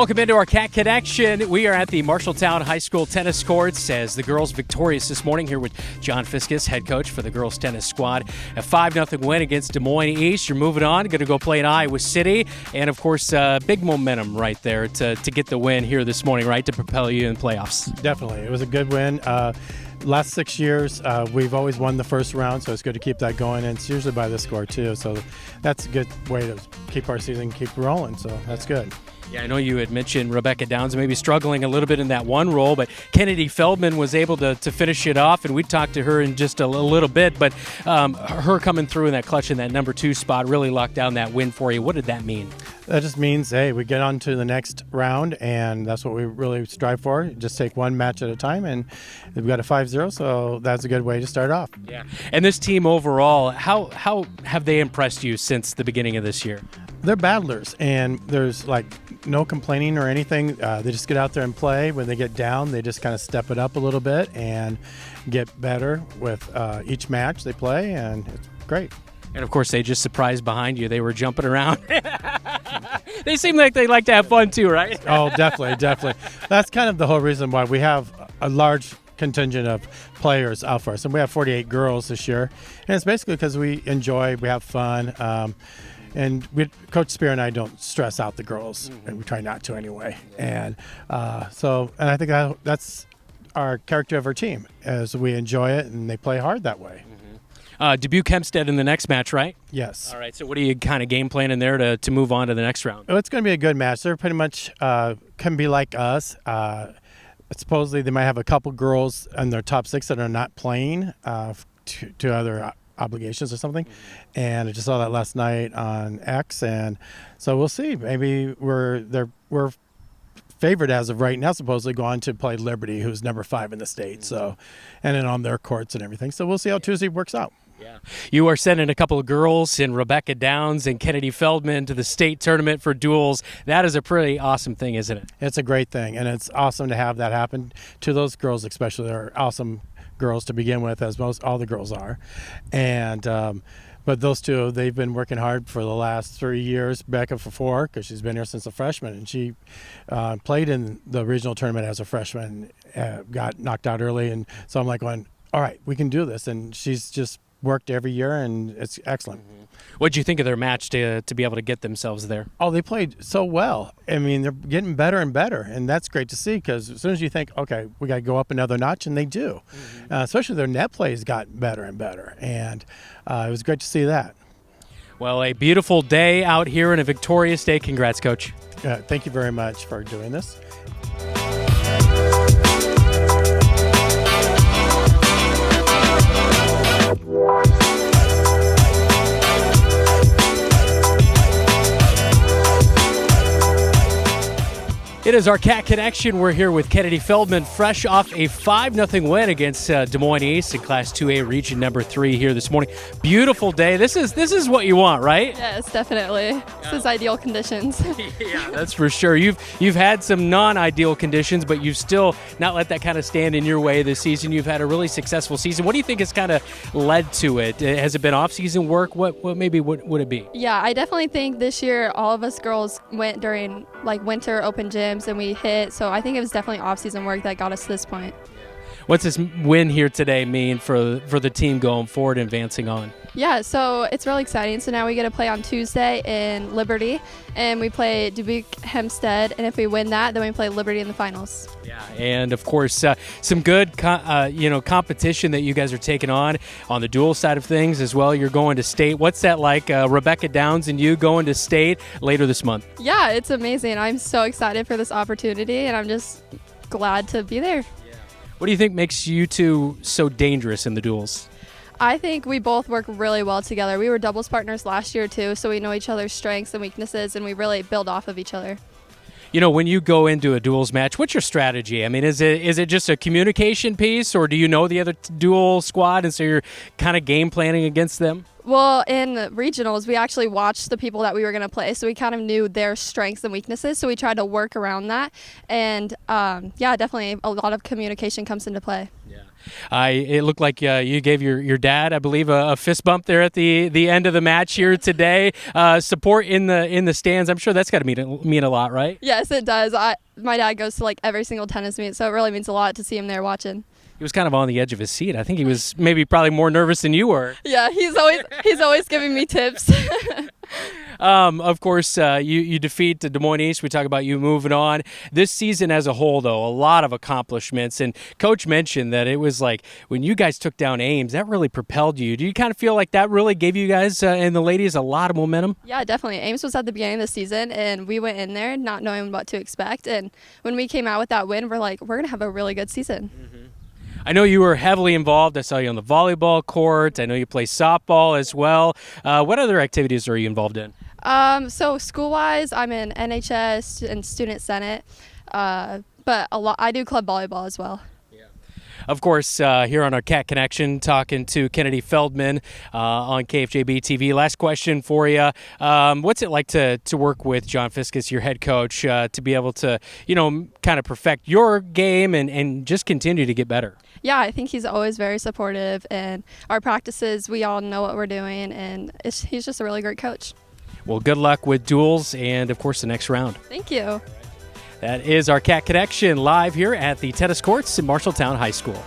Welcome into our Cat Connection. We are at the Marshalltown High School tennis courts as the girls victorious this morning here with John Fiskus, head coach for the girls tennis squad. A 5-0 win against Des Moines East. You're moving on, going to go play in Iowa City. And, of course, big momentum right there to get the win here this morning, right, to propel you in playoffs. Definitely. It was a good win. Last 6 years, we've always won the first round, so it's good to keep that going. And it's usually by the score, too. So that's a good way to keep our season, keep rolling. So that's good. Yeah, I know you had mentioned Rebecca Downs maybe struggling a little bit in that one role, but Kennedy Feldman was able to finish it off, and we talked to her in just a little bit, but her coming through in that clutch in that number 2 spot really locked down that win for you. What did that mean? That just means, hey, we get on to the next round, and that's what we really strive for. Just take one match at a time, and we've got a 5-0, so that's a good way to start off. Yeah. And this team overall, how have they impressed you since the beginning of this year? They're battlers, and there's like no complaining or anything. They just get out there and play. When they get down, they just kind of step it up a little bit and get better with each match they play, and it's great. And, of course, they just surprised behind you. They were jumping around. They seem like they like to have fun, too, right? Oh, definitely. That's kind of the whole reason why we have a large contingent of players out for us. And we have 48 girls this year. And it's basically because we enjoy, we have fun. And Coach Spear and I don't stress out the girls, and we try not to anyway. And and I think that's our character of our team, as we enjoy it, and they play hard that way. Dubuque Hempstead in the next match, right? Yes. All right, so what are you kind of game planning there to move on to the next round? Oh, it's going to be a good match. They're pretty much can be like us. Supposedly they might have a couple girls in their top 6 that are not playing to other obligations or something, and I just saw that last night on X, and so we'll see. Maybe we're favored as of right now, supposedly going to play Liberty, who's number 5 in the state. So, and then on their courts and everything. So we'll see how Tuesday works out. Yeah, you are sending a couple of girls in Rebecca Downs and Kennedy Feldman to the state tournament for duels. That is a pretty awesome thing, isn't it? It's a great thing, and it's awesome to have that happen to those girls, especially. They're awesome girls to begin with, as all the girls are, and but those two, they've been working hard for the last 3 years. Becca for 4, because she's been here since a freshman, and she played in the regional tournament as a freshman, got knocked out early, and so I'm like going, all right, we can do this, and she's just worked every year, and it's excellent. What did you think of their match to be able to get themselves there? Oh, they played so well. I mean, they're getting better and better, and that's great to see, because as soon as you think, okay, we got to go up another notch, and they do. Especially their net plays got better and better, and it was great to see that. Well, a beautiful day out here and a victorious day. Congrats, Coach. Thank you very much for doing this. It is our Cat Connection. We're here with Kennedy Feldman, fresh off a 5-0 win against Des Moines East in Class 2A Region number 3 here this morning. Beautiful day. This is what you want, right? Yes, definitely. This is ideal conditions. Yeah, that's for sure. You've had some non-ideal conditions, but you've still not let that kind of stand in your way this season. You've had a really successful season. What do you think has kind of led to it? Has it been off-season work? What would it be? Yeah, I definitely think this year all of us girls went during like winter open gyms and we hit. So I think it was definitely off-season work that got us to this point. What's this win here today mean for the team going forward and advancing on? Yeah, so it's really exciting. So now we get to play on Tuesday in Liberty, and we play Dubuque Hempstead, and if we win that, then we play Liberty in the finals. Yeah, and of course, some good competition that you guys are taking on the dual side of things as well. You're going to state. What's that like, Rebecca Downs and you going to state later this month? Yeah, it's amazing. I'm so excited for this opportunity, and I'm just glad to be there. What do you think makes you two so dangerous in the duels? I think we both work really well together. We were doubles partners last year too, so we know each other's strengths and weaknesses, and we really build off of each other. You know, when you go into a duels match, what's your strategy? I mean, is it just a communication piece, or do you know the other dual squad, and so you're kind of game planning against them? Well, in regionals, we actually watched the people that we were going to play, so we kind of knew their strengths and weaknesses, so we tried to work around that. And yeah, definitely a lot of communication comes into play. Yeah. It looked like you gave your dad, I believe, a fist bump there at the end of the match here today. Support in the stands. I'm sure that's got to mean a lot, right? Yes, it does. My dad goes to like every single tennis meet, so it really means a lot to see him there watching. He was kind of on the edge of his seat. I think he was probably more nervous than you were. Yeah, he's always giving me tips. Of course, you defeat the Des Moines East. We talk about you moving on. This season as a whole, though, a lot of accomplishments. And Coach mentioned that it was like when you guys took down Ames, that really propelled you. Do you kind of feel like that really gave you guys and the ladies a lot of momentum? Yeah, definitely. Ames was at the beginning of the season, and we went in there not knowing what to expect. And when we came out with that win, we're like, we're going to have a really good season. Mm-hmm. I know you were heavily involved. I saw you on the volleyball court. I know you play softball as well. What other activities are you involved in? So school-wise, I'm in NHS and Student Senate, but I do club volleyball as well. Of course, here on our Cat Connection, talking to Kennedy Feldman on KFJB-TV. Last question for you. What's it like to work with John Fiskus, your head coach, to be able to, kind of perfect your game and just continue to get better? Yeah, I think he's always very supportive, and our practices, we all know what we're doing, and he's just a really great coach. Well, good luck with duels and, of course, the next round. Thank you. That is our Cat Connection live here at the tennis courts in Marshalltown High School.